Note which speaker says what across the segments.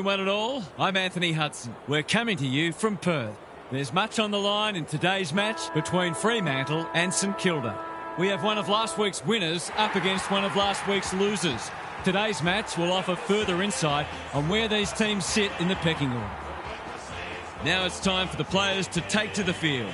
Speaker 1: One and all, I'm Anthony Hudson. We're coming to you from Perth. There's much on the line in today's match between Fremantle and St Kilda. We have one of last week's winners up against one of last week's losers. Today's match will offer further insight on where these teams sit in the pecking order. Now it's time for the players to take to the field.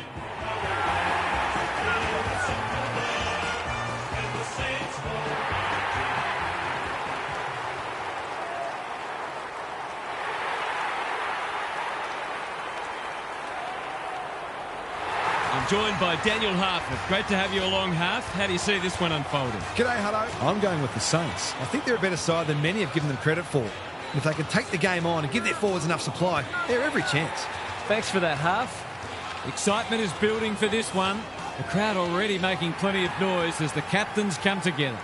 Speaker 1: I'm joined by Daniel Hartford. Great to have you along, Harf. How do you see this one unfolding?
Speaker 2: G'day, Hutto. I'm going with the Saints. I think they're a better side than many have given them credit for. And if they can take the game on and give their forwards enough supply, they're every chance.
Speaker 1: Thanks for that, Harf. Excitement is building for this one. The crowd already making plenty of noise as the captains come together.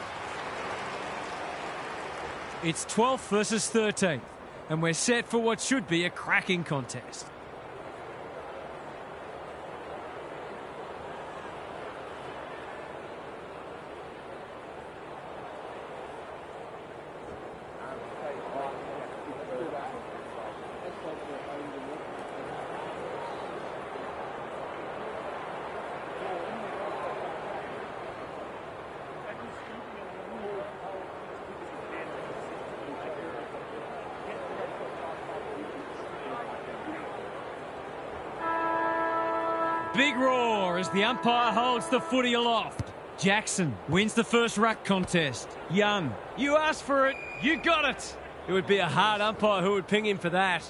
Speaker 1: It's 12th versus 13th, and we're set for what should be a cracking contest. Big roar as the umpire holds the footy aloft. Jackson wins the first ruck contest. Young, you asked for it, you got it. It would be a hard umpire who would ping him for that.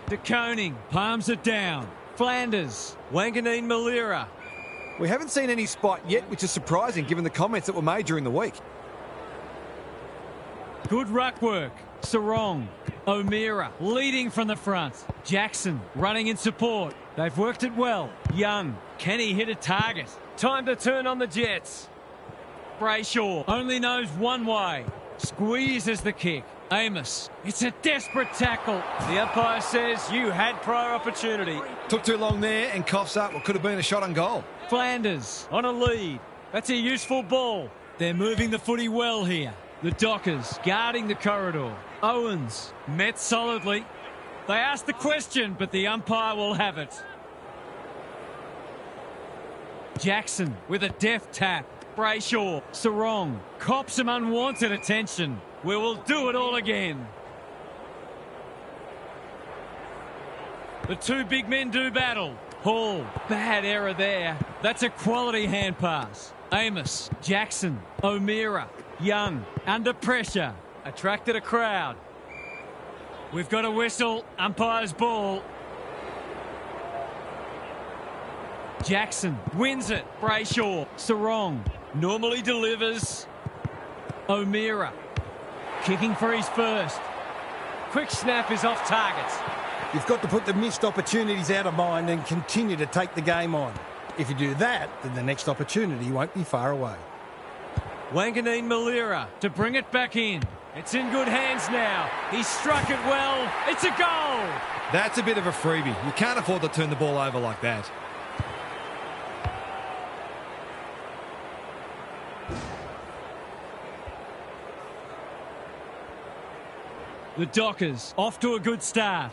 Speaker 1: De Koning palms it down. Flanders, Wanganeen Malira.
Speaker 2: We haven't seen any spot yet, which is surprising given the comments that were made during the week.
Speaker 1: Good ruck work. Sarong, O'Meara leading from the front. Jackson running in support. They've worked it well. Young, can he hit a target? Time to turn on the Jets. Brayshaw only knows one way. Squeezes the kick. Amos, it's a desperate tackle. The umpire says you had prior opportunity.
Speaker 2: Took too long there and coughs up what could have been a shot on goal.
Speaker 1: Flanders on a lead. That's a useful ball. They're moving the footy well here. The Dockers guarding the corridor. Owens met solidly. They asked the question, but the umpire will have it. Jackson with a deft tap. Brayshaw, Sarong, cops some unwanted attention. We will do it all again. The two big men do battle. Hall, bad error there. That's a quality hand pass. Amos, Jackson, O'Meara, Young, under pressure. Attracted a crowd. We've got a whistle. Umpire's ball. Jackson wins it. Brayshaw. Sarong normally delivers. O'Meara kicking for his first. Quick snap is off target.
Speaker 3: You've got to put the missed opportunities out of mind and continue to take the game on. If you do that, then the next opportunity won't be far away.
Speaker 1: Wanganeen Malira to bring it back in. It's in good hands now. He struck it well. It's a goal.
Speaker 2: That's a bit of a freebie. You can't afford to turn the ball over like that.
Speaker 1: The Dockers off to a good start.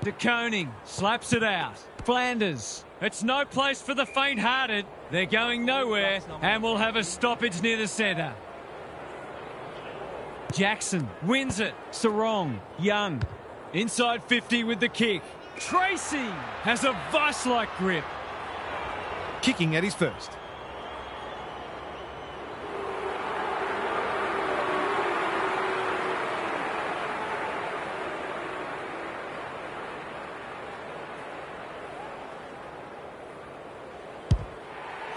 Speaker 1: De Koning slaps it out. Flanders. It's no place for the faint-hearted. They're going nowhere and will have a stoppage near the centre. Jackson wins it. Sarong, Young. Inside 50 with the kick. Tracy has a vice-like grip.
Speaker 2: Kicking at his first.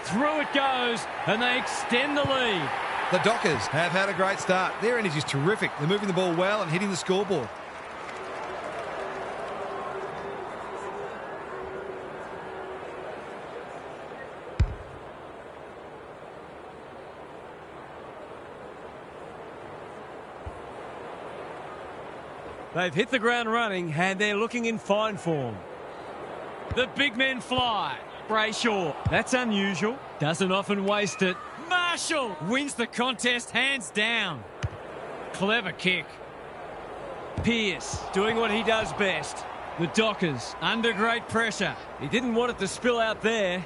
Speaker 1: Through it goes, and they extend the lead.
Speaker 2: The Dockers have had a great start. Their energy is terrific. They're moving the ball well and hitting the scoreboard.
Speaker 1: They've hit the ground running, and they're looking in fine form. The big men fly. Brayshaw, that's unusual. Doesn't often waste it. Marshall wins the contest hands down. Clever kick. Pearce doing what he does best. The Dockers under great pressure. He didn't want it to spill out there.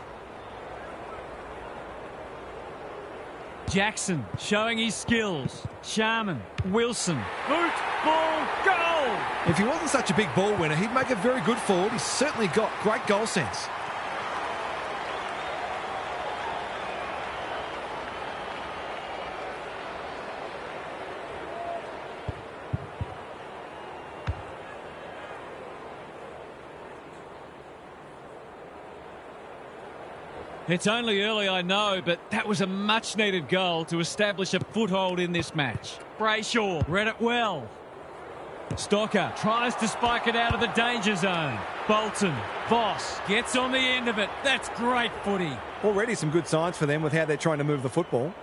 Speaker 1: Jackson showing his skills. Sharman, Wilson, boot, ball, goal!
Speaker 2: If he wasn't such a big ball winner, he'd make a very good forward. He's certainly got great goal sense.
Speaker 1: It's only early, I know, but that was a much-needed goal to establish a foothold in this match. Brayshaw read it well. Stocker tries to spike it out of the danger zone. Bolton, Voss gets on the end of it. That's great footy.
Speaker 2: Already some good signs for them with how they're trying to move the football.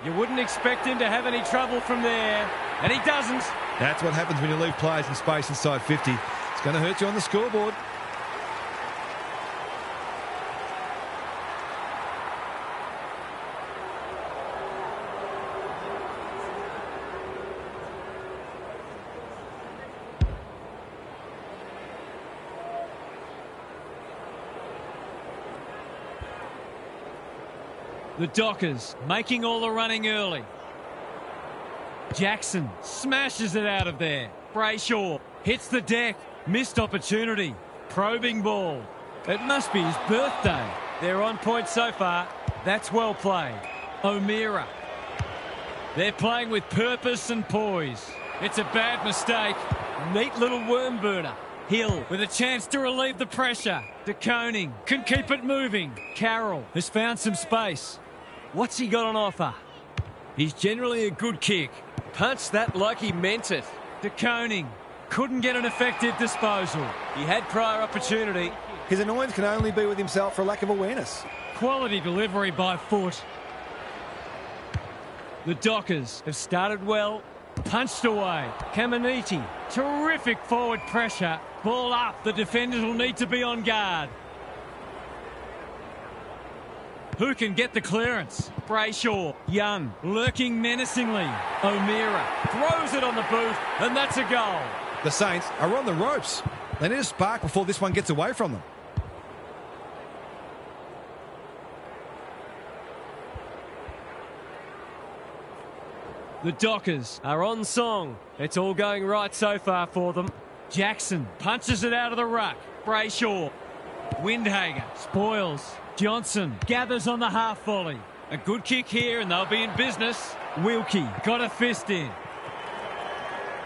Speaker 1: You wouldn't expect him to have any trouble from there, and he doesn't.
Speaker 2: That's what happens when you leave players in space inside 50. It's going to hurt you on the scoreboard.
Speaker 1: The Dockers making all the running early. Jackson smashes it out of there. Brayshaw hits the deck. Missed opportunity. Probing ball. It must be his birthday. They're on point so far. That's well played. O'Meara. They're playing with purpose and poise. It's a bad mistake. Neat little worm burner. Hill with a chance to relieve the pressure. De Koning can keep it moving. Carroll has found some space. What's he got on offer? He's generally a good kick. Punched that like he meant it. De Koning couldn't get an effective disposal. He had prior opportunity.
Speaker 2: His annoyance can only be with himself for lack of awareness.
Speaker 1: Quality delivery by foot. The Dockers have started well. Punched away. Caminiti. Terrific forward pressure. Ball up. The defenders will need to be on guard. Who can get the clearance? Brayshaw. Young. Lurking menacingly. O'Meara throws it on the boot, and that's a goal.
Speaker 2: The Saints are on the ropes. They need a spark before this one gets away from them.
Speaker 1: The Dockers are on song. It's all going right so far for them. Jackson punches it out of the ruck. Brayshaw. Windhager spoils. Johnson gathers on the half volley. A good kick here and they'll be in business. Wilkie got a fist in.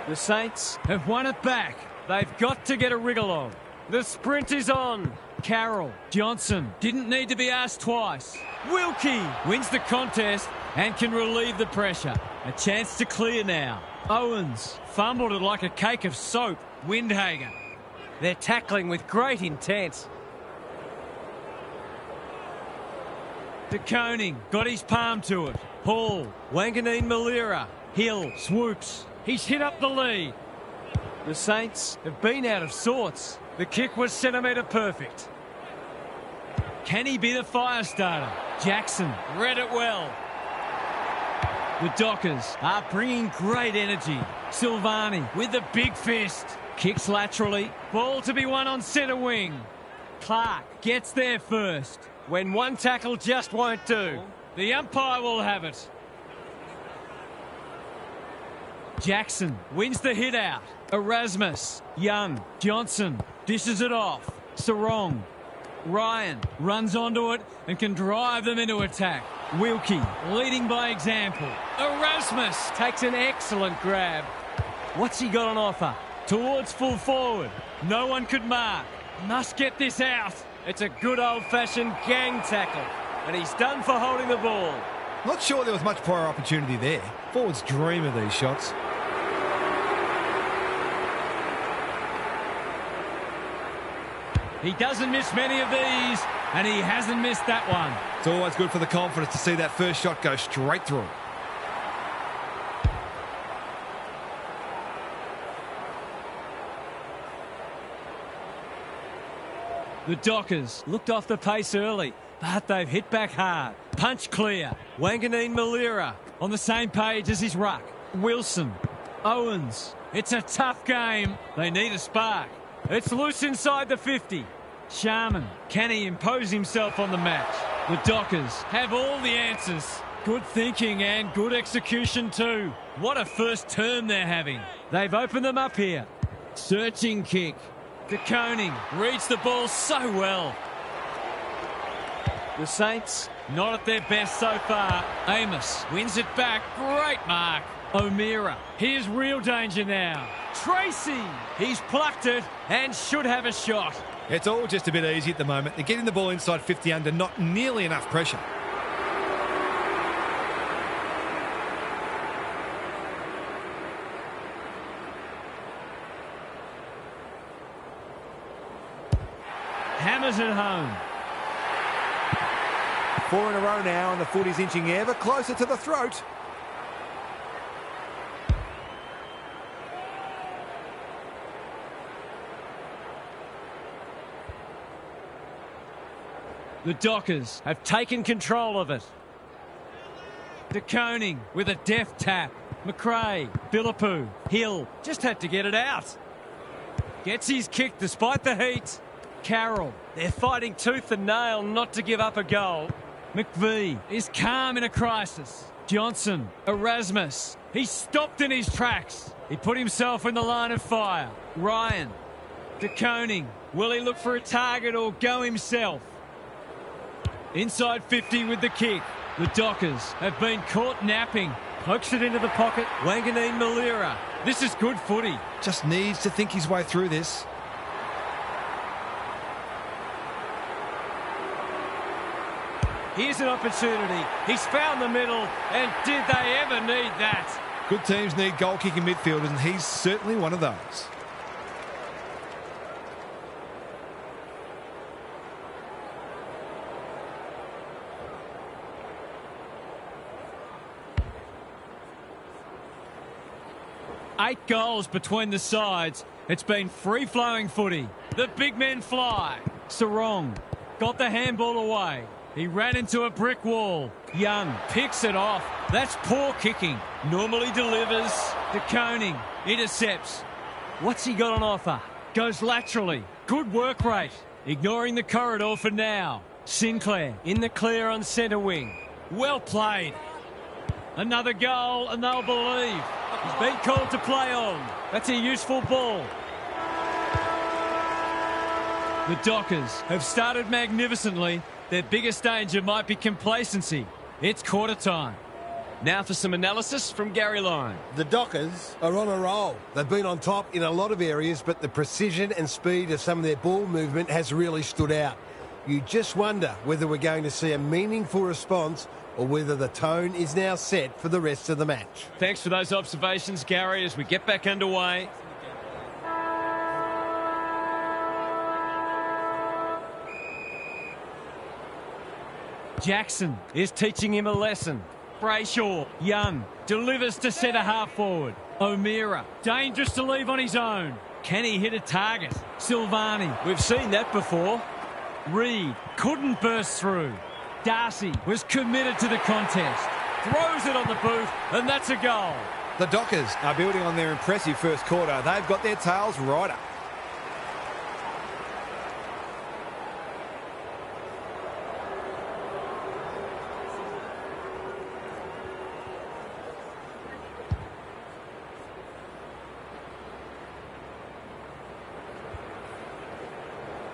Speaker 1: The Saints have won it back. They've got to get a wriggle on. The sprint is on. Carroll. Johnson didn't need to be asked twice. Wilkie wins the contest and can relieve the pressure. A chance to clear now. Owens fumbled it like a cake of soap. Windhager. They're tackling with great intent. De Koning got his palm to it. Hall, Wanganeen Malira. Hill swoops. He's hit up the lead. The Saints have been out of sorts. The kick was centimetre perfect. Can he be the fire starter? Jackson read it well. The Dockers are bringing great energy. Silvani with the big fist. Kicks laterally. Ball to be won on centre wing. Clark gets there first. When one tackle just won't do, the umpire will have it. Jackson wins the hit out. Erasmus, Young, Johnson dishes it off. Sarong, Ryan runs onto it and can drive them into attack. Wilkie leading by example. Erasmus takes an excellent grab. What's he got on offer? Towards full forward. No one could mark. Must get this out. It's a good old-fashioned gang tackle. And he's done for holding the ball.
Speaker 2: Not sure there was much prior opportunity there. Forwards dream of these shots.
Speaker 1: He doesn't miss many of these, and he hasn't missed that one.
Speaker 2: It's always good for the confidence to see that first shot go straight through.
Speaker 1: The Dockers looked off the pace early, but they've hit back hard. Punch clear. Wanganeen Malira on the same page as his ruck. Wilson. Owens. It's a tough game. They need a spark. It's loose inside the 50. Sharman. Can he impose himself on the match? The Dockers have all the answers. Good thinking and good execution too. What a first term they're having. They've opened them up here. Searching kick. De Koning reads the ball so well. The Saints not at their best so far. Amos wins it back. Great mark. O'Meara. Here's real danger now. Tracy. He's plucked it and should have a shot.
Speaker 2: It's all just a bit easy at the moment. They're getting the ball inside 50 under, not nearly enough pressure.
Speaker 1: Hammers it home.
Speaker 4: 4 in a row now, and the footy's inching ever closer to the throat.
Speaker 1: The Dockers have taken control of it. De Koning with a deft tap. McRae, Philippou, Hill just had to get it out. Gets his kick despite the heat. Carroll, they're fighting tooth and nail not to give up a goal. McVie is calm in a crisis. Johnson, Erasmus, he's stopped in his tracks. He put himself in the line of fire. Ryan, De Koning, will he look for a target or go himself? Inside 50 with the kick. The Dockers have been caught napping. Pokes it into the pocket. Wanganeen Malira. This is good footy.
Speaker 2: Just needs to think his way through this.
Speaker 1: Here's an opportunity. He's found the middle, and did they ever need that?
Speaker 2: Good teams need goal-kicking midfielders, and he's certainly one of those.
Speaker 1: Eight goals between the sides. It's been free-flowing footy. The big men fly. Sarong got the handball away. He ran into a brick wall. Young picks it off. That's poor kicking. Normally delivers. De Koning intercepts. What's he got on offer? Goes laterally. Good work rate. Ignoring the corridor for now. Sinclair in the clear on centre wing. Well played. Another goal and they'll believe. He's been called to play on. That's a useful ball. The Dockers have started magnificently. Their biggest danger might be complacency. It's quarter time. Now for some analysis from Gary Lyon.
Speaker 3: The Dockers are on a roll. They've been on top in a lot of areas, but the precision and speed of some of their ball movement has really stood out. You just wonder whether we're going to see a meaningful response or whether the tone is now set for the rest of the match.
Speaker 1: Thanks for those observations, Gary, as we get back underway. Jackson is teaching him a lesson. Brayshaw, Young, delivers to centre half forward. O'Meara, dangerous to leave on his own. Can he hit a target? Silvani, we've seen that before. Reed couldn't burst through. Darcy was committed to the contest. Throws it on the boot, and that's a goal.
Speaker 4: The Dockers are building on their impressive first quarter. They've got their tails right up.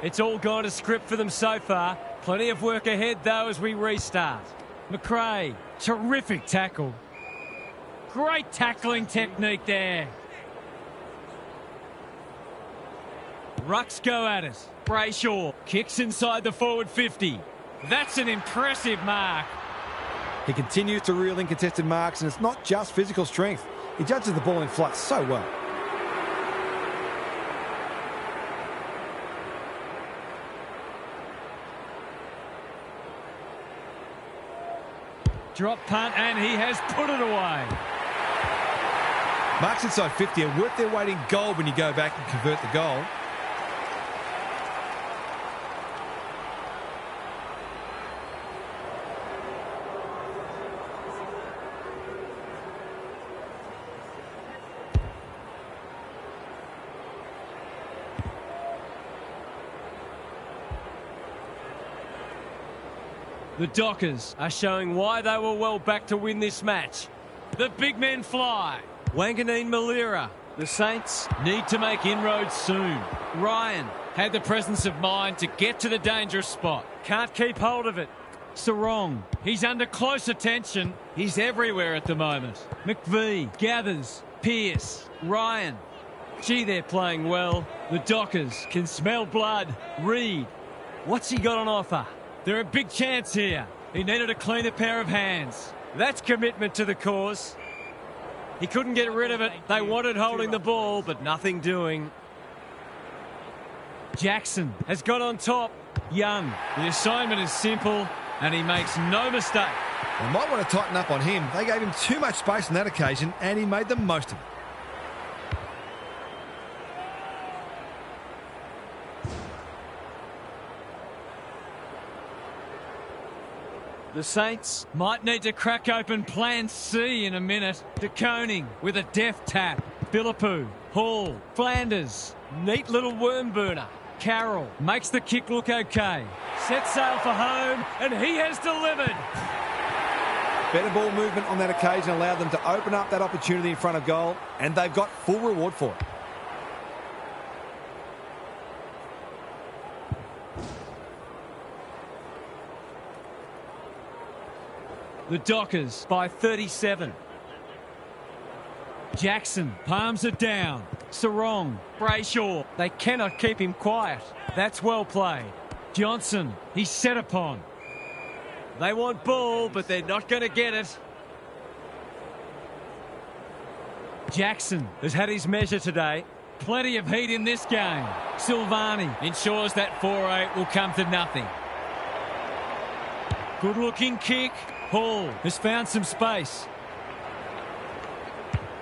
Speaker 1: It's all gone to script for them so far. Plenty of work ahead, though, as we restart. McRae, terrific tackle. Great tackling technique there. Rucks go at it. Brayshaw kicks inside the forward 50. That's an impressive mark.
Speaker 4: He continues to reel in contested marks, and it's not just physical strength. He judges the ball in flight so well.
Speaker 1: Drop punt, and he has put it away.
Speaker 2: Marks inside 50 are worth their weight in gold when you go back and convert the goal.
Speaker 1: The Dockers are showing why they were well back to win this match. The big men fly. Wanganeen Malira. The Saints need to make inroads soon. Ryan had the presence of mind to get to the dangerous spot. Can't keep hold of it. Sarong, he's under close attention. He's everywhere at the moment. McVee gathers. Pearce. Ryan. Gee, they're playing well. The Dockers can smell blood. Reed. What's he got on offer? They're a big chance here. He needed a cleaner pair of hands. That's commitment to the cause. He couldn't get rid of it. They wanted holding the ball, but nothing doing. Jackson has got on top. Young. The assignment is simple, and he makes no mistake.
Speaker 2: They might want to tighten up on him. They gave him too much space on that occasion, and he made the most of it.
Speaker 1: The Saints might need to crack open plan C in a minute. De Koning with a deft tap. Philippou, Hall, Flanders. Neat little worm burner. Carroll makes the kick look okay. Set sail for home, and he has delivered.
Speaker 4: Better ball movement on that occasion allowed them to open up that opportunity in front of goal, and they've got full reward for it.
Speaker 1: The Dockers by 37. Jackson palms it down. Sarong, Brayshaw. They cannot keep him quiet. That's well played. Johnson, he's set upon. They want ball, but they're not going to get it. Jackson has had his measure today. Plenty of heat in this game. Silvani ensures that 4-8 will come to nothing. Good looking kick. Hall has found some space.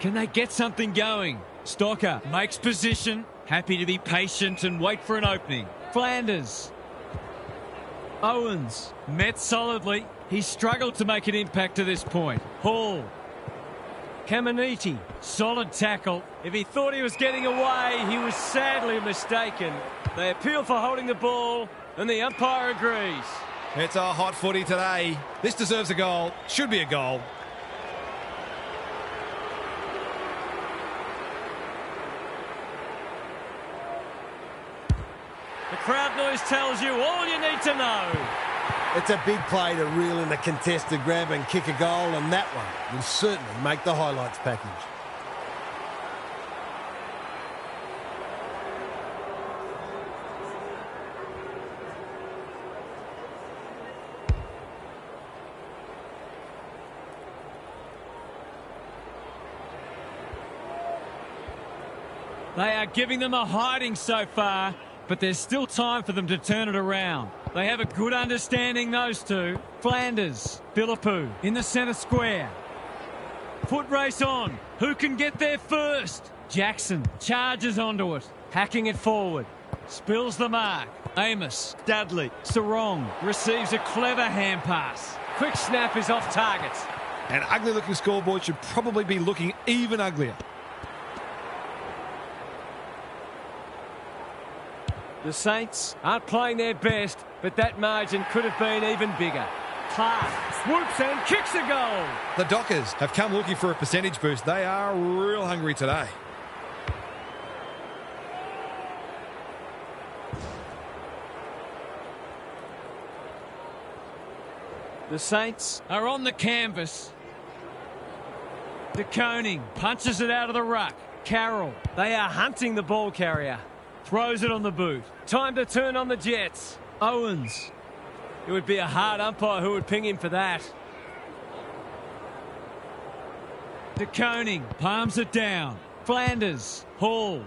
Speaker 1: Can they get something going? Stocker makes position. Happy to be patient and wait for an opening. Flanders. Owens met solidly. He struggled to make an impact to this point. Hall. Caminiti. Solid tackle. If he thought he was getting away, he was sadly mistaken. They appeal for holding the ball, and the umpire agrees.
Speaker 2: It's a hot footy today. This deserves a goal. Should be a goal.
Speaker 1: The crowd noise tells you all you need to know.
Speaker 3: It's a big play to reel in a contested grab and kick a goal, and that one will certainly make the highlights package.
Speaker 1: They are giving them a hiding so far, but there's still time for them to turn it around. They have a good understanding, those two. Flanders, Philippou in the centre square. Foot race on. Who can get there first? Jackson charges onto it, hacking it forward. Spills the mark. Amos, Dudley, Sarong receives a clever hand pass. Quick snap is off target.
Speaker 2: An ugly-looking scoreboard should probably be looking even uglier.
Speaker 1: The Saints aren't playing their best, but that margin could have been even bigger. Clark swoops and kicks a goal.
Speaker 2: The Dockers have come looking for a percentage boost. They are real hungry today.
Speaker 1: The Saints are on the canvas. De Koning punches it out of the ruck. Carroll, they are hunting the ball carrier. Throws it on the boot. Time to turn on the Jets. Owens. It would be a hard umpire who would ping him for that. De Koning palms it down. Flanders. Hall.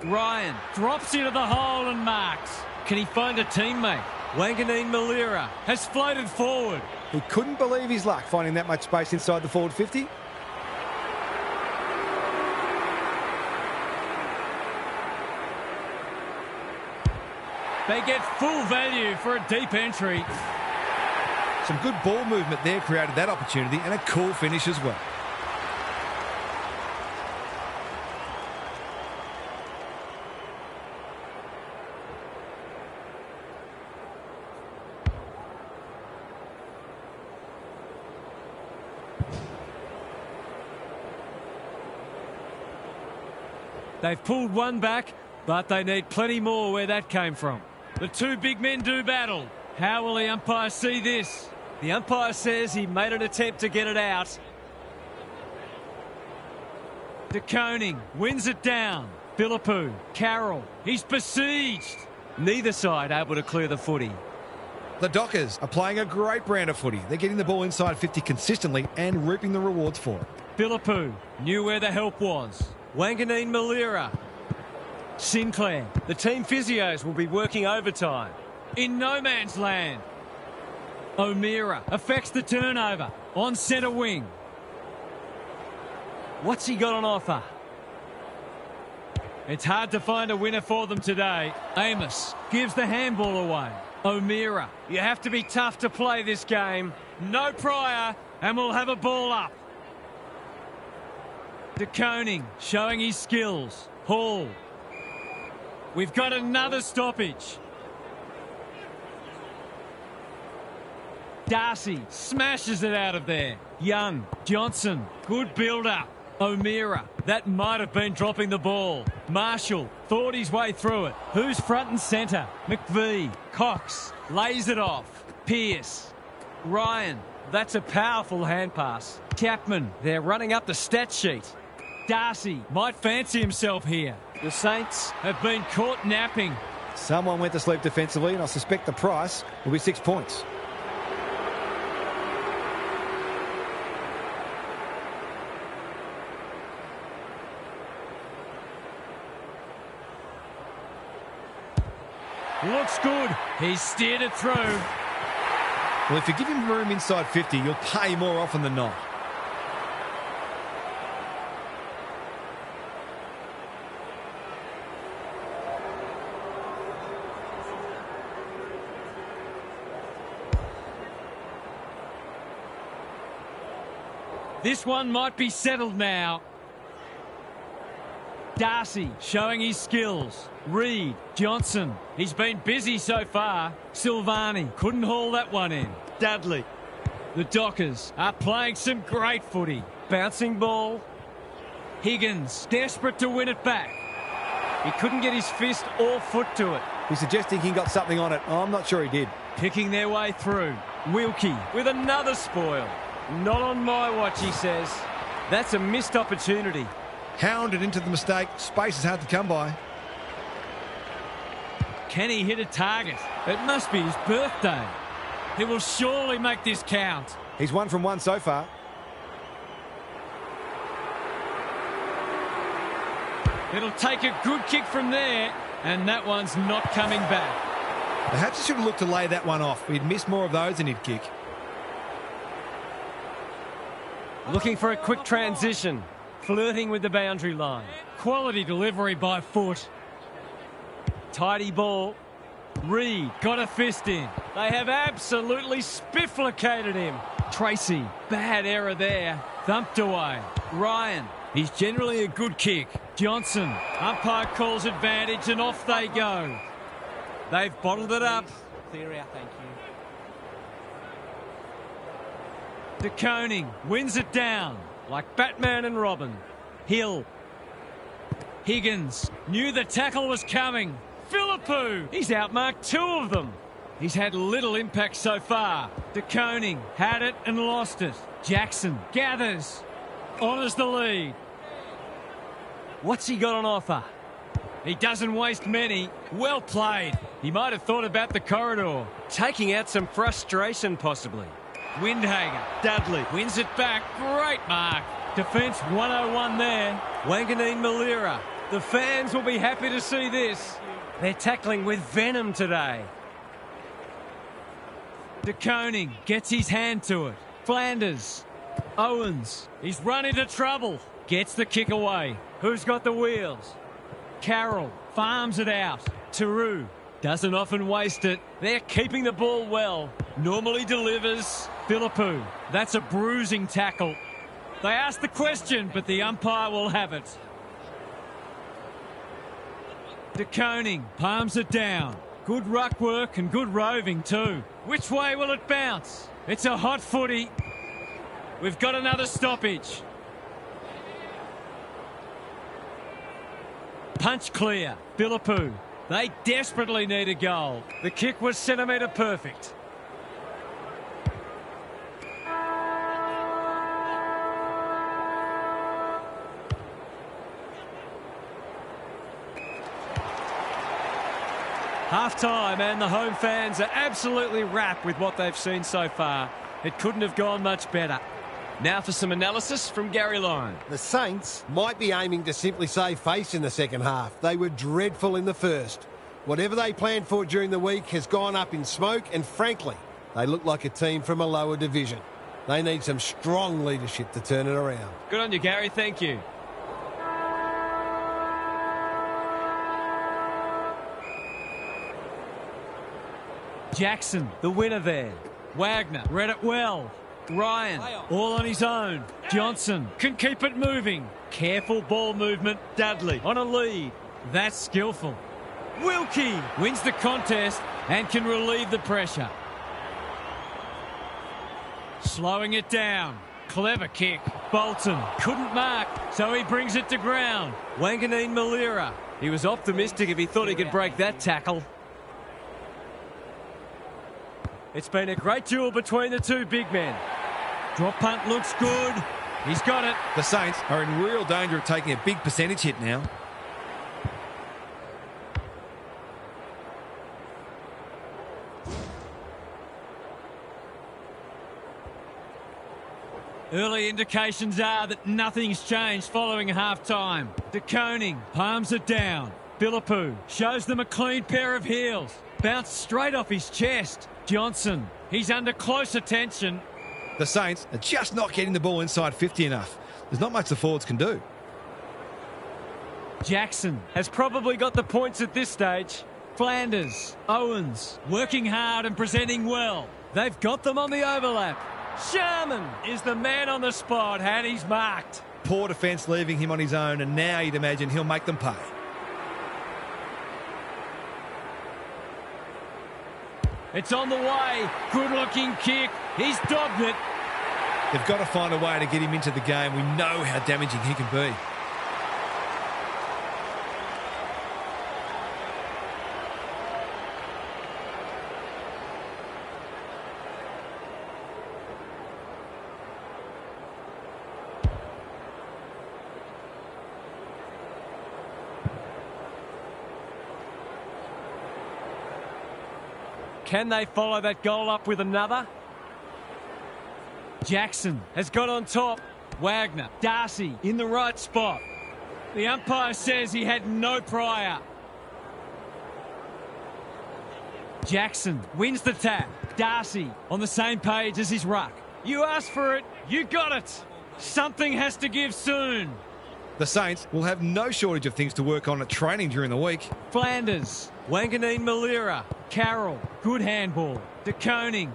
Speaker 1: Ryan drops into the hole and marks. Can he find a teammate? Wanganeen Malira has floated forward.
Speaker 4: He couldn't believe his luck finding that much space inside the forward 50.
Speaker 1: They get full value for a deep entry.
Speaker 2: Some good ball movement there created that opportunity, and a cool finish as well.
Speaker 1: They've pulled one back, but they need plenty more where that came from. The two big men do battle. How will the umpire see this? The umpire says he made an attempt to get it out. De Koning wins it down. Philippou, Carroll, he's besieged. Neither side able to clear the footy.
Speaker 2: The Dockers are playing a great brand of footy. They're getting the ball inside 50 consistently and reaping the rewards for it.
Speaker 1: Philippou knew where the help was. Wanganeen Malira. Sinclair. The team physios will be working overtime. In no man's land. O'Meara affects the turnover on centre wing. What's he got on offer? It's hard to find a winner for them today. Amos gives the handball away. O'Meara, you have to be tough to play this game. No prior, and we'll have a ball up. De Koning showing his skills. Hall. We've got another stoppage. Darcy smashes it out of there. Young, Johnson, good build-up. O'Meara, that might have been dropping the ball. Marshall thought his way through it. Who's front and centre? McVee, Cox, lays it off. Pearce, Ryan, that's a powerful hand pass. Chapman, they're running up the stat sheet. Darcy might fancy himself here. The Saints have been caught napping.
Speaker 2: Someone went to sleep defensively, and I suspect the price will be 6 points.
Speaker 1: Looks good. He's steered it through.
Speaker 2: Well, if you give him room inside 50, you'll pay more often than not.
Speaker 1: This one might be settled now. Darcy showing his skills. Reed, Johnson, he's been busy so far. Silvani couldn't haul that one in. Dudley. The Dockers are playing some great footy. Bouncing ball. Higgins, desperate to win it back. He couldn't get his fist or foot to it.
Speaker 2: He's suggesting he got something on it. Oh, I'm not sure he did.
Speaker 1: Picking their way through. Wilkie with another spoil. Not on my watch, he says. That's a missed opportunity.
Speaker 2: Hounded into the mistake. Space is hard to come by.
Speaker 1: Can he hit a target? It must be his birthday. He will surely make this count.
Speaker 2: He's 1 from 1 so far.
Speaker 1: It'll take a good kick from there, and that one's not coming back.
Speaker 2: Perhaps he should have looked to lay that one off. He'd miss more of those than he'd kick.
Speaker 1: Looking for a quick transition. Flirting with the boundary line. Quality delivery by foot. Tidy ball. Reed got a fist in. They have absolutely spifflicated him. Tracy, bad error there. Thumped away. Ryan, he's generally a good kick. Johnson, umpire calls advantage and off they go. They've bottled it up.
Speaker 5: Clear out, thank you.
Speaker 1: De Koning wins it down like Batman and Robin. Hill. Higgins knew the tackle was coming. Philippou, he's outmarked 2 of them. He's had little impact so far. De Koning had it and lost it. Jackson gathers, honours the lead. What's he got on offer? He doesn't waste many. Well played. He might have thought about the corridor. Taking out some frustration possibly. Windhager, Dudley wins it back. Great mark. Defence 101 there. Wanganeen Malira. The fans will be happy to see this. They're tackling with venom today. De Koning gets his hand to it. Flanders. Owens. He's run into trouble. Gets the kick away. Who's got the wheels? Carroll farms it out. Taru doesn't often waste it. They're keeping the ball well. Normally delivers. Philippou. That's a bruising tackle. They asked the question, but the umpire will have it. De Koning palms it down. Good ruck work and good roving too. Which way will it bounce? It's a hot footy. We've got another stoppage. Punch clear. Philippou. They desperately need a goal. The kick was centimetre perfect. Half-time, and the home fans are absolutely wrapped with what they've seen so far. It couldn't have gone much better. Now for some analysis from Gary Lyon.
Speaker 3: The Saints might be aiming to simply save face in the second half. They were dreadful in the first. Whatever they planned for during the week has gone up in smoke, and frankly, they look like a team from a lower division. They need some strong leadership to turn it around.
Speaker 1: Good on you, Gary. Thank you. Jackson, the winner there. Wagner read it well. Ryan, all on his own. Johnson can keep it moving. Careful ball movement. Dudley on a lead. That's skillful. Wilkie wins the contest and can relieve the pressure. Slowing it down. Clever kick. Bolton couldn't mark, so he brings it to ground. Wanganeen Malira. He was optimistic if he thought he could break that tackle. It's been a great duel between the two big men. Drop punt looks good. He's got it.
Speaker 2: The Saints are in real danger of taking a big percentage hit now.
Speaker 1: Early indications are that nothing's changed following half-time. De Koning palms it down. Philippou shows them a clean pair of heels. Bounced straight off his chest. Johnson, he's under close attention.
Speaker 2: The Saints are just not getting the ball inside 50 enough. There's not much the forwards can do.
Speaker 1: Jackson has probably got the points at this stage. Flanders, Owens, working hard and presenting well. They've got them on the overlap. Sharman is the man on the spot, and he's marked.
Speaker 2: Poor defence leaving him on his own, and now you'd imagine he'll make them pay.
Speaker 1: It's on the way. Good-looking kick. He's dogged it.
Speaker 2: They've got to find a way to get him into the game. We know how damaging he can be.
Speaker 1: Can they follow that goal up with another? Jackson has got on top. Wagner, Darcy in the right spot. The umpire says he had no prior. Jackson wins the tap. Darcy on the same page as his ruck. You asked for it, you got it. Something has to give soon.
Speaker 2: The Saints will have no shortage of things to work on at training during the week.
Speaker 1: Flanders, Wanganeen Malira, Carroll, good handball. De Koning,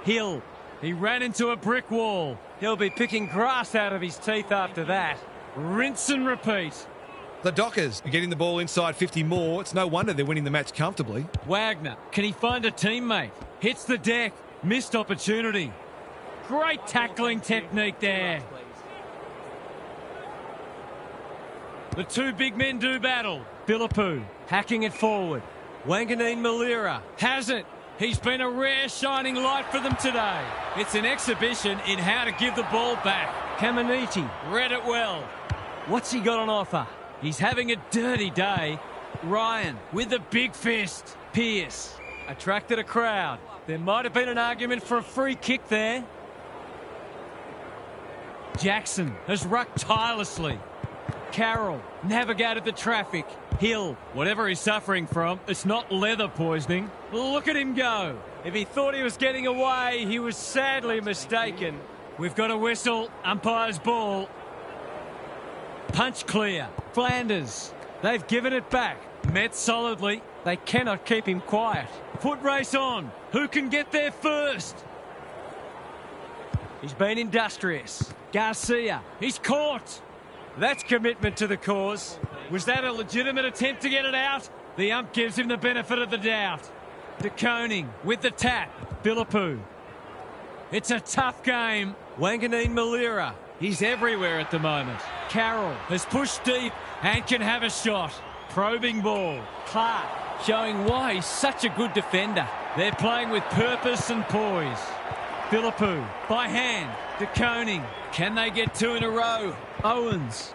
Speaker 1: Hill, he ran into a brick wall. He'll be picking grass out of his teeth after that. Rinse and repeat.
Speaker 2: The Dockers are getting the ball inside 50 more. It's no wonder they're winning the match comfortably.
Speaker 1: Wagner, can he find a teammate? Hits the deck, missed opportunity. Great tackling technique there. The two big men do battle. Philippou hacking it forward. Wanganeen Malira has it. He's been a rare shining light for them today. It's an exhibition in how to give the ball back. Caminiti read it well. What's he got on offer? He's having a dirty day. Ryan with the big fist. Pearce attracted a crowd. There might have been an argument for a free kick there. Jackson has rucked tirelessly. Carroll navigated the traffic. Hill, whatever he's suffering from, it's not leather poisoning. Look at him go. If he thought he was getting away, he was sadly mistaken. We've got a whistle. Umpire's ball. Punch clear. Flanders. They've given it back. Met solidly. They cannot keep him quiet. Foot race on. Who can get there first? He's been industrious. Garcia. He's caught. That's commitment to the cause. Was that a legitimate attempt to get it out? The ump gives him the benefit of the doubt. De Koning with the tap. Philippou. It's a tough game. Wanganeen Malira. He's everywhere at the moment. Carroll has pushed deep. and can have a shot. Probing ball. Clark showing why he's such a good defender. They're playing with purpose and poise. Philippou by hand. De Koning. Can they get two in a row? Owens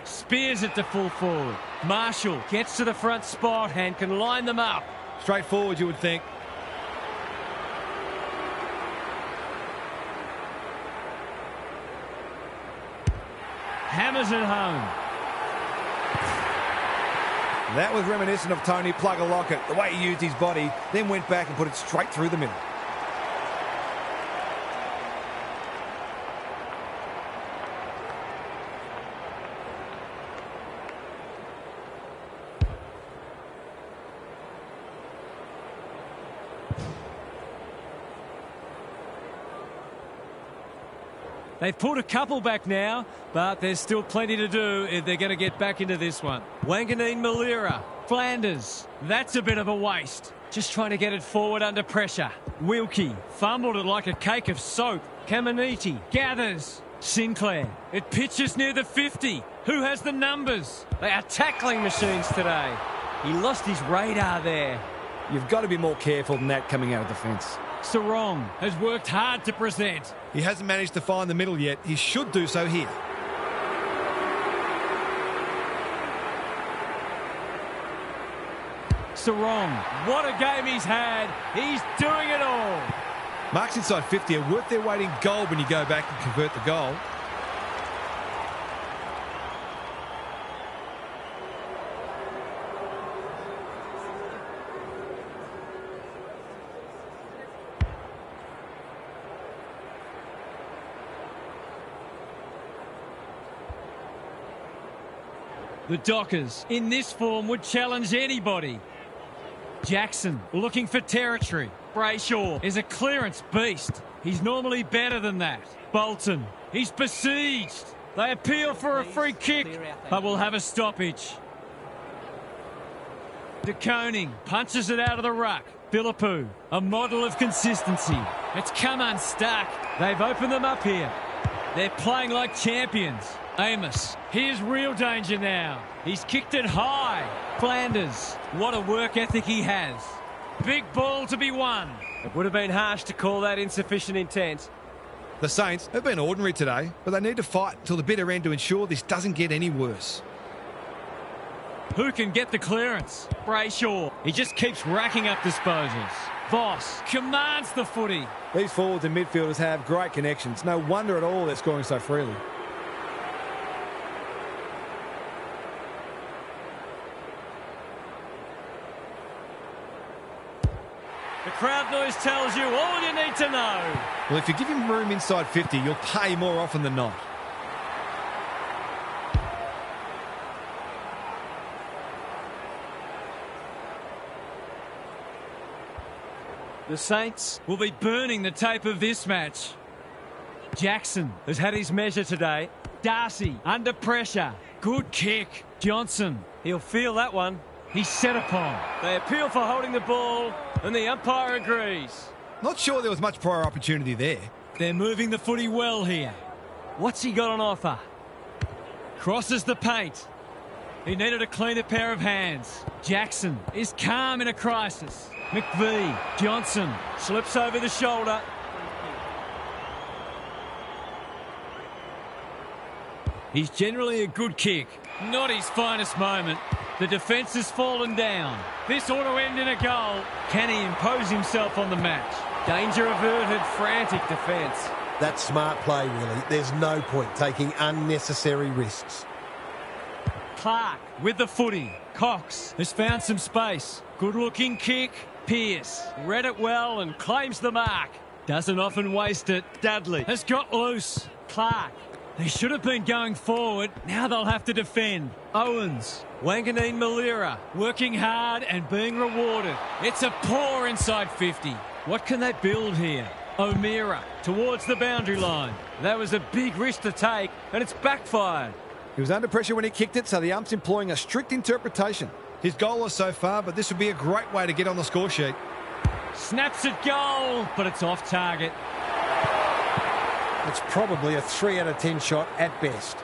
Speaker 1: spears it to full forward. Marshall gets to the front spot and can line them up.
Speaker 2: Straightforward, you would think.
Speaker 1: Hammers it home.
Speaker 4: That was reminiscent of Tony Plugger-Lockett. The way he used his body, then went back and put it straight through the middle.
Speaker 1: They've pulled a couple back now, but there's still plenty to do if they're going to get back into this one. Wanganeen Malira, Flanders. That's a bit of a waste. Just trying to get it forward under pressure. Wilkie fumbled it like a cake of soap. Caminiti gathers. Sinclair. It pitches near the 50. Who has the numbers? They are tackling machines today. He lost his radar there.
Speaker 4: You've got to be more careful than that coming out of defence.
Speaker 1: Sarong has worked hard to present.
Speaker 2: He hasn't managed to find the middle yet. He should do so here.
Speaker 1: Sarong, what a game he's had. He's doing it all.
Speaker 2: Marks inside 50 are worth their weight in gold when you go back and convert the goal.
Speaker 1: The Dockers, in this form, would challenge anybody. Jackson looking for territory. Brayshaw is a clearance beast. He's normally better than that. Bolton, he's besieged. They appeal for a free kick, but will have a stoppage. De Koning punches it out of the ruck. Philippou, a model of consistency. It's come unstuck. They've opened them up here. They're playing like champions. Amos, here's real danger now. He's kicked it high. Flanders, what a work ethic he has. Big ball to be won. It would have been harsh to call that insufficient intent.
Speaker 2: The Saints have been ordinary today, but they need to fight till the bitter end to ensure this doesn't get any worse.
Speaker 1: Who can get the clearance? Brayshaw. He just keeps racking up disposals. Voss commands the footy.
Speaker 4: These forwards and midfielders have great connections. No wonder at all they're scoring so freely.
Speaker 1: The crowd noise tells you all you need to know.
Speaker 2: Well, if you give him room inside 50, you'll pay more often than not.
Speaker 1: The Saints will be burning the tape of this match. Jackson has had his measure today. Darcy under pressure. Good kick. Johnson, he'll feel that one. He's set upon. They appeal for holding the ball, and the umpire agrees.
Speaker 2: Not sure there was much prior opportunity there.
Speaker 1: They're moving the footy well here. What's he got on offer? Crosses the paint. He needed a cleaner pair of hands. Jackson is calm in a crisis. McVie, Johnson slips over the shoulder. He's generally a good kick. Not his finest moment. The defence has fallen down. This ought to end in a goal. Can he impose himself on the match? Danger averted, frantic defence.
Speaker 3: That's smart play, really. There's no point taking unnecessary risks.
Speaker 1: Clark with the footy. Cox has found some space. Good-looking kick. Pearce read it well and claims the mark. Doesn't often waste it. Dudley has got loose. Clark. They should have been going forward. Now they'll have to defend. Owens. Wanganeen Malira working hard and being rewarded. It's a pour inside 50. What can they build here? O'Meara towards the boundary line. That was a big risk to take, and it's backfired.
Speaker 4: He was under pressure when he kicked it, so the ump's employing a strict interpretation.
Speaker 2: He's goalless so far, but this would be a great way to get on the score sheet.
Speaker 1: Snaps it goal, but it's off target.
Speaker 3: It's probably a 3 out of 10 shot at best.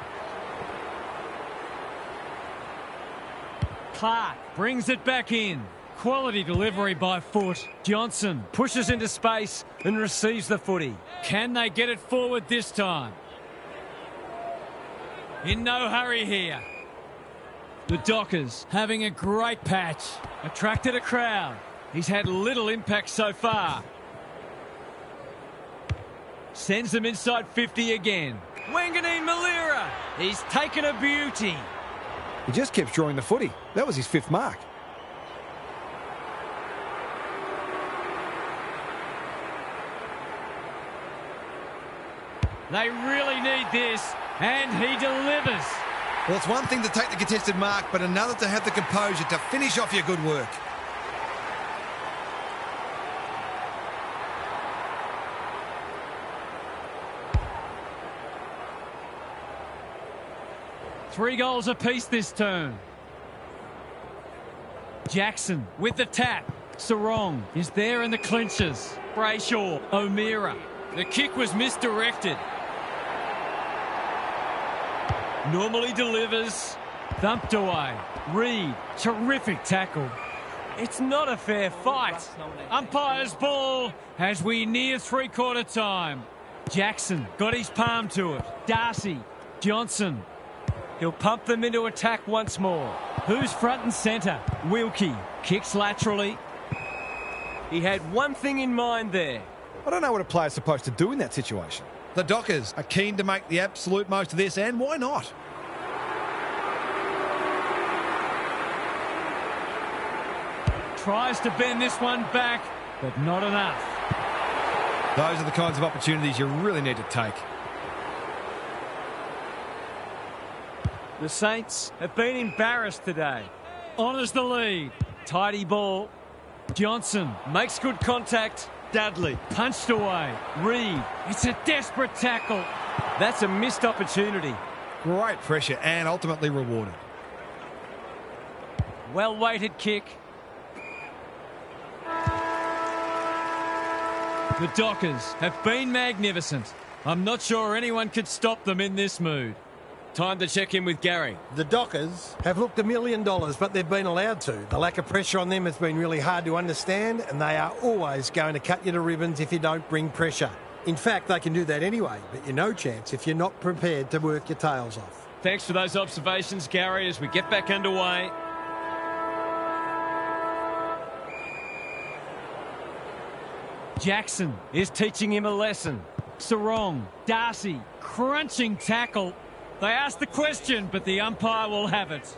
Speaker 1: Clark brings it back in. Quality delivery by foot. Johnson pushes into space and receives the footy. Can they get it forward this time? In no hurry here. The Dockers having a great patch. Attracted a crowd. He's had little impact so far. Sends them inside 50 again. Wanganeen Malira. He's taken a beauty.
Speaker 4: He just kept drawing the footy. That was his 5th mark.
Speaker 1: They really need this, and he delivers.
Speaker 2: Well, it's one thing to take the contested mark, but another to have the composure to finish off your good work.
Speaker 1: Three goals apiece this turn. Jackson with the tap. Sarong is there in the clinches. Brayshaw, O'Meara. The kick was misdirected. Normally delivers. Thumped away. Reed, terrific tackle. It's not a fair fight. Umpire's ball as we near three-quarter time. Jackson got his palm to it. Darcy, Johnson. He'll pump them into attack once more. Who's front and centre? Wilkie kicks laterally. He had one thing in mind there.
Speaker 4: I don't know what a player's supposed to do in that situation.
Speaker 2: The Dockers are keen to make the absolute most of this, and why not?
Speaker 1: Tries to bend this one back, but not enough.
Speaker 2: Those are the kinds of opportunities you really need to take.
Speaker 1: The Saints have been embarrassed today. Honours the lead. Tidy ball. Johnson makes good contact. Dudley punched away. Reed, it's a desperate tackle. That's a missed opportunity.
Speaker 2: Great pressure and ultimately rewarded.
Speaker 1: Well-weighted kick. The Dockers have been magnificent. I'm not sure anyone could stop them in this mood. Time to check in with Gary.
Speaker 3: The Dockers have looked $1 million, but they've been allowed to. The lack of pressure on them has been really hard to understand, and they are always going to cut you to ribbons if you don't bring pressure. In fact, they can do that anyway, but you're no chance if you're not prepared to work your tails off.
Speaker 1: Thanks for those observations, Gary, as we get back underway. Jackson is teaching him a lesson. Sarong, Darcy, crunching tackle. They asked the question, but the umpire will have it.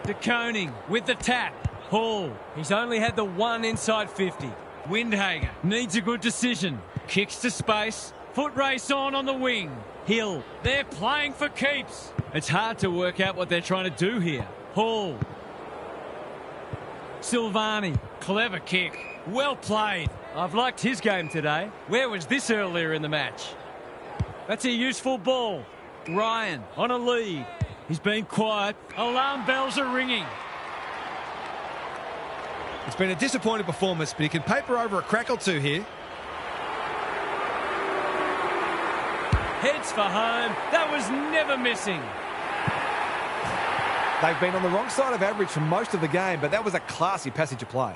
Speaker 1: De Koning with the tap. Hall, he's only had the one inside 50. Windhager needs a good decision. Kicks to space. Foot race on the wing. Hill, they're playing for keeps. It's hard to work out what they're trying to do here. Hall. Silvani, clever kick. Well played. I've liked his game today. Where was this earlier in the match? That's a useful ball. Ryan on a lead. He's been quiet. Alarm bells are ringing.
Speaker 2: It's been a disappointing performance, but he can paper over a crack or two here.
Speaker 1: Heads for home. That was never missing.
Speaker 4: They've been on the wrong side of average for most of the game, but that was a classy passage of play.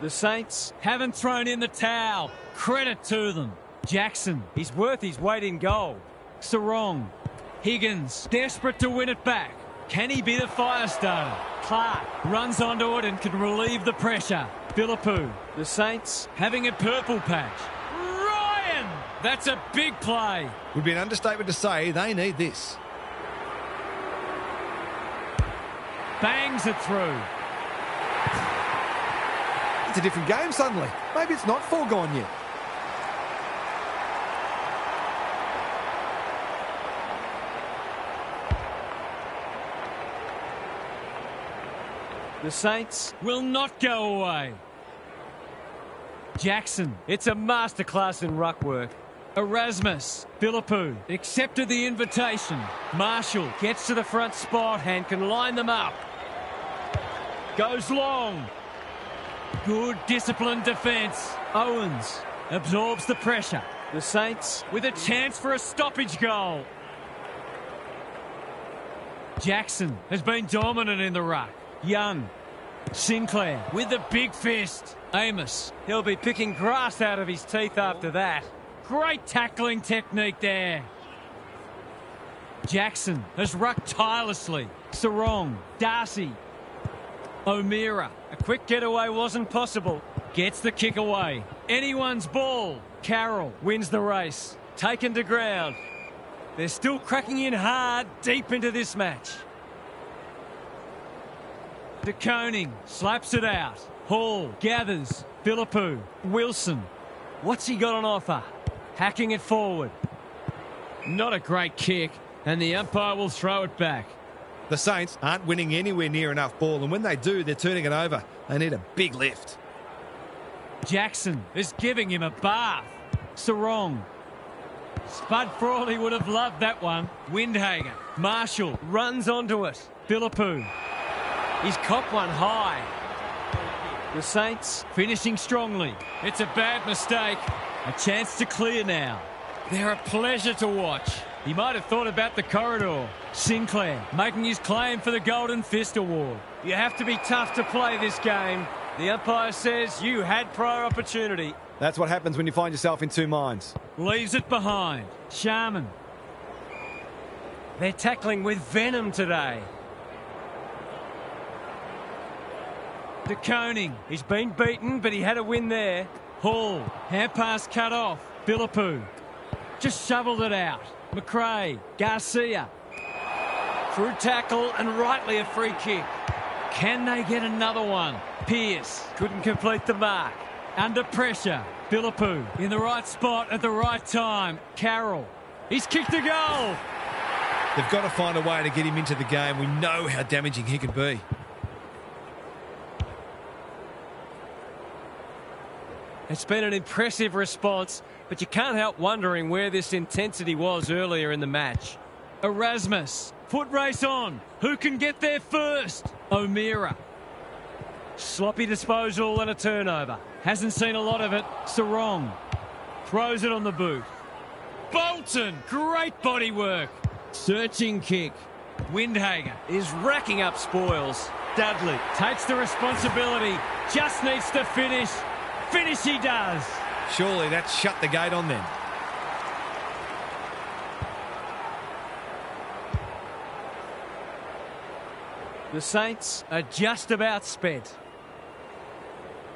Speaker 1: The Saints haven't thrown in the towel. Credit to them. Jackson, he's worth his weight in gold. Sarong. Higgins, desperate to win it back. Can he be the fire starter? Clark runs onto it and can relieve the pressure. Philippou. The Saints having a purple patch. Ryan! That's a big play.
Speaker 2: Would be an understatement to say they need this.
Speaker 1: Bangs it through.
Speaker 4: It's a different game suddenly. Maybe it's not foregone yet.
Speaker 1: The Saints will not go away. Jackson, it's a masterclass in ruck work. Erasmus, Philippou accepted the invitation. Marshall gets to the front spot and can line them up. Goes long. Good disciplined defence. Owens absorbs the pressure. The Saints with a chance for a stoppage goal. Jackson has been dominant in the ruck. Young. Sinclair with the big fist. Amos, he'll be picking grass out of his teeth after that. Great tackling technique there. Jackson has rucked tirelessly. Sarong, Darcy. O'Meara. A quick getaway wasn't possible. Gets the kick away. Anyone's ball. Carroll wins the race. Taken to ground. They're still cracking in hard deep into this match. De Koning slaps it out. Hall gathers. Philippou. Wilson. What's he got on offer? Hacking it forward. Not a great kick, and the umpire will throw it back.
Speaker 2: The Saints aren't winning anywhere near enough ball, and when they do, they're turning it over. They need a big lift.
Speaker 1: Jackson is giving him a bath. Sarong. Spud Frawley would have loved that one. Windhager. Marshall runs onto it. Philippou. He's copped one high. The Saints finishing strongly. It's a bad mistake. A chance to clear now. They're a pleasure to watch. He might have thought about the corridor. Sinclair making his claim for the Golden Fist Award. You have to be tough to play this game. The umpire says you had prior opportunity.
Speaker 4: That's what happens when you find yourself in two minds.
Speaker 1: Leaves it behind. Sharman. They're tackling with venom today. De Koning. He's been beaten, but he had a win there. Hall. Hand pass cut off. Philippou. Just shoveled it out. McRae. Garcia. Through tackle and rightly a free kick. Can they get another one? Pearce couldn't complete the mark. Under pressure. Philippou in the right spot at the right time. Carroll. He's kicked a goal.
Speaker 2: They've got to find a way to get him into the game. We know how damaging he can be.
Speaker 1: It's been an impressive response, but you can't help wondering where this intensity was earlier in the match. Erasmus. Foot race on. Who can get there first? O'Meara. Sloppy disposal and a turnover. Hasn't seen a lot of it. Sarong. Throws it on the boot. Bolton. Great body work. Searching kick. Windhager is racking up spoils. Dudley takes the responsibility. Just needs to finish. Finish he does.
Speaker 2: Surely that's shut the gate on them.
Speaker 1: The Saints are just about spent.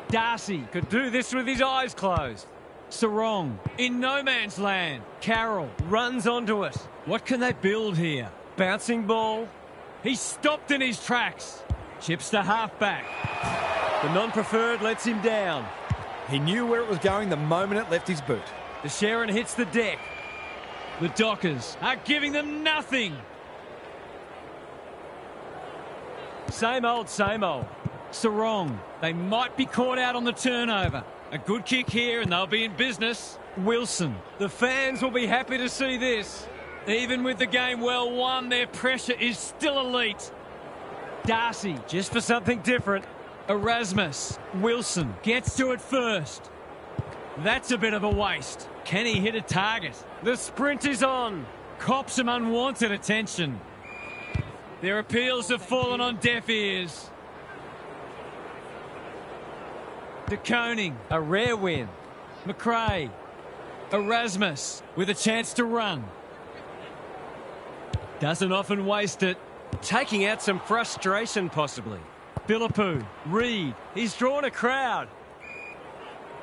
Speaker 1: Darcy could do this with his eyes closed. Sarong in no man's land. Carroll runs onto it. What can they build here? Bouncing ball. He's stopped in his tracks. Chips to halfback. The non-preferred lets him down.
Speaker 4: He knew where it was going the moment it left his boot.
Speaker 1: The Sharon hits the deck. The Dockers are giving them nothing. Same old, same old. Sarong. They might be caught out on the turnover. A good kick here and they'll be in business. Wilson. The fans will be happy to see this. Even with the game well won, their pressure is still elite. Darcy, just for something different. Erasmus. Wilson gets to it first. That's a bit of a waste. Can he hit a target? The sprint is on. Cops some unwanted attention. Their appeals have fallen on deaf ears. De Koning, a rare win. McRae. Erasmus with a chance to run. Doesn't often waste it. Taking out some frustration possibly. Philippou. Reed. He's drawn a crowd.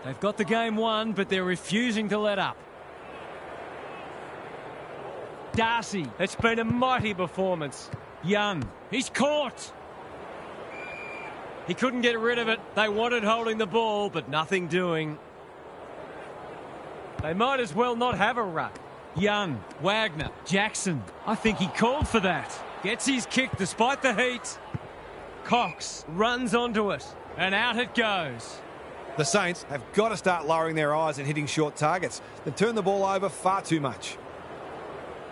Speaker 1: They've got the game won, but they're refusing to let up. Darcy. It's been a mighty performance. Young. He's caught. He couldn't get rid of it. They wanted holding the ball, but nothing doing. They might as well not have a ruck. Young. Wagner. Jackson. I think he called for that. Gets his kick despite the heat. Cox runs onto it, and out it goes.
Speaker 4: The Saints have got to start lowering their eyes and hitting short targets. They've turned the ball over far too much.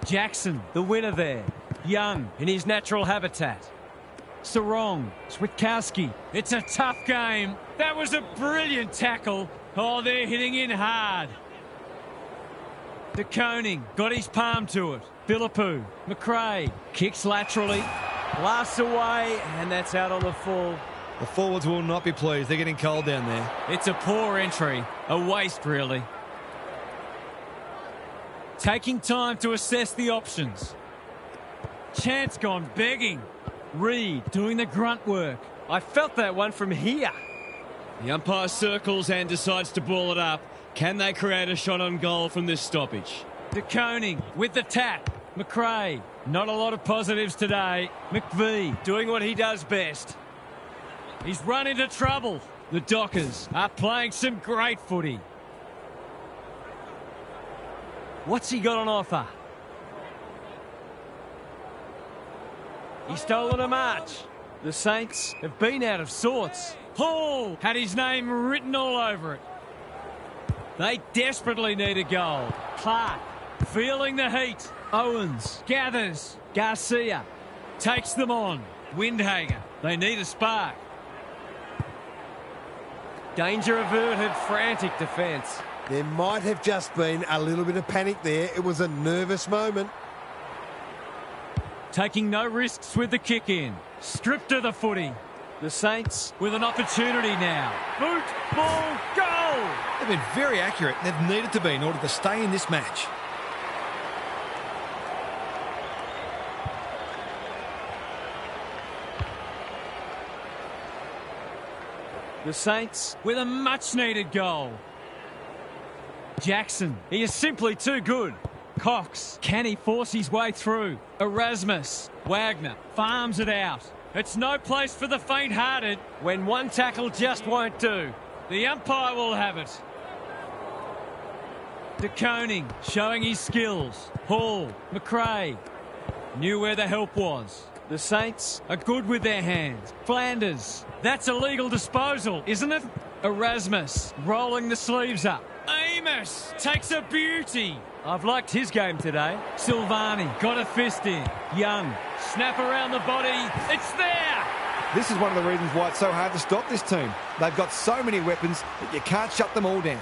Speaker 1: Jackson, the winner there. Young in his natural habitat. Sarong, Switkowski. It's a tough game. That was a brilliant tackle. Oh, they're hitting in hard. De Koning got his palm to it. Philippou, McRae kicks laterally.
Speaker 5: Blasts away, and that's out on the full.
Speaker 2: The forwards will not be pleased. They're getting cold down there.
Speaker 1: It's a poor entry. A waste, really. Taking time to assess the options. Chance gone begging. Reed doing the grunt work.
Speaker 5: I felt that one from here.
Speaker 1: The umpire circles and decides to ball it up. Can they create a shot on goal from this stoppage? De Koning with the tap. McRae, not a lot of positives today. McVie
Speaker 5: Doing what he does best.
Speaker 1: he's run into trouble. The Dockers are playing some great footy.
Speaker 5: What's he got on offer? He's stolen a march. The Saints have been out of sorts.
Speaker 1: Hall had his name written all over it. They desperately need a goal. Clark feeling the heat. Owens gathers. Garcia takes them on. Windhager, they need a spark.
Speaker 5: Danger averted, frantic defence.
Speaker 3: There might have just been a little bit of panic there. It was a nervous moment.
Speaker 1: Taking no risks with the kick in. Stripped of the footy.
Speaker 5: The Saints
Speaker 1: With an opportunity now. Boot, ball, goal!
Speaker 2: They've been very accurate. They've needed to be in order to stay in this match.
Speaker 5: The Saints
Speaker 1: With a much-needed goal. Jackson, he is simply too good. Cox, can he force his way through? Erasmus, Wagner, farms it out. It's no place for the faint-hearted.
Speaker 5: when one tackle just won't do.
Speaker 1: The umpire will have it. De Koning showing his skills. Hall, McRae, knew where the help was.
Speaker 5: The Saints
Speaker 1: Are good with their hands. Flanders, that's a legal disposal, isn't it? Erasmus, rolling the sleeves up. Amos takes a beauty.
Speaker 5: I've liked his game today.
Speaker 1: Silvani got a fist in. Young, snap around the body. It's there.
Speaker 4: This is one of the reasons why it's so hard to stop this team. They've got so many weapons that you can't shut them all down.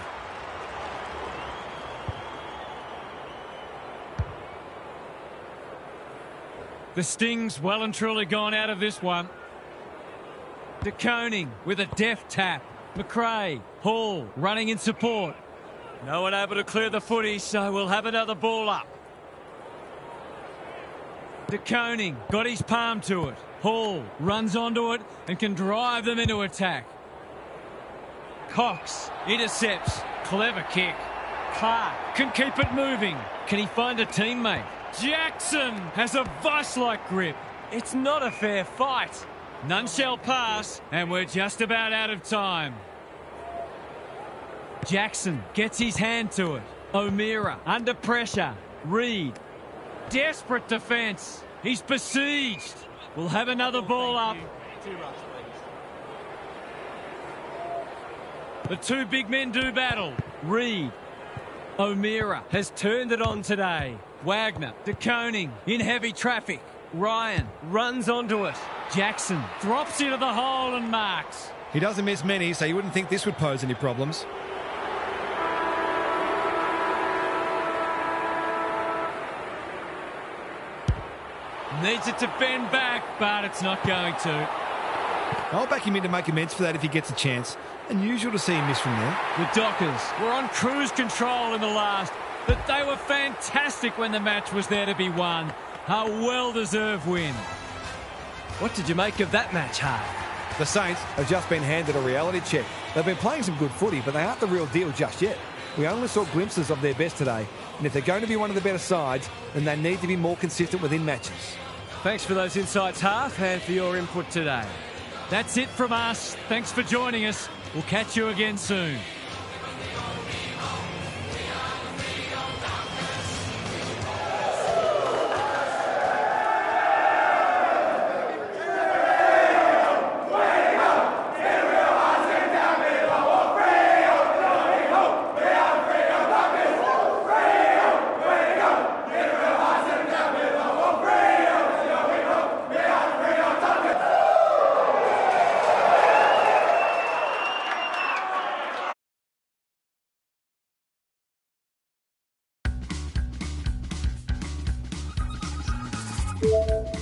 Speaker 1: The Sting's well and truly gone out of this one. De Koning with a deft tap. McRae, Hall running in support. No one able to clear the footy, so we'll have another ball up. De Koning got his palm to it. Hall runs onto it and can drive them into attack. Cox intercepts. Clever kick. Clark can keep it moving. Can he find a teammate? Jackson has a vice-like grip.
Speaker 5: It's not a fair fight.
Speaker 1: None shall pass, and we're just about out of time. Jackson gets his hand to it. O'Meara under pressure. Reed, desperate defence. He's besieged. We'll have another ball up. The two big men do battle. Reed, O'Meara has turned it on today. Wagner, De Koning in heavy traffic. Ryan runs onto it. Jackson drops into the hole and marks.
Speaker 2: He doesn't miss many, so you wouldn't think this would pose any problems.
Speaker 1: Needs it to bend back, but it's not going to.
Speaker 2: I'll back him in to make amends for that if he gets a chance. Unusual to see him miss from there.
Speaker 1: The Dockers were on cruise control in the last, but they were fantastic when the match was there to be won. A well-deserved win.
Speaker 5: What did you make of that match, Hart?
Speaker 4: The Saints have just been handed a reality check. They've been playing some good footy, but they aren't the real deal just yet. We only saw glimpses of their best today, and if they're going to be one of the better sides, then they need to be more consistent within matches.
Speaker 5: Thanks for those insights, Hart, and for your input today.
Speaker 1: That's it from us. Thanks for joining us. We'll catch you again soon.
Speaker 3: Bye.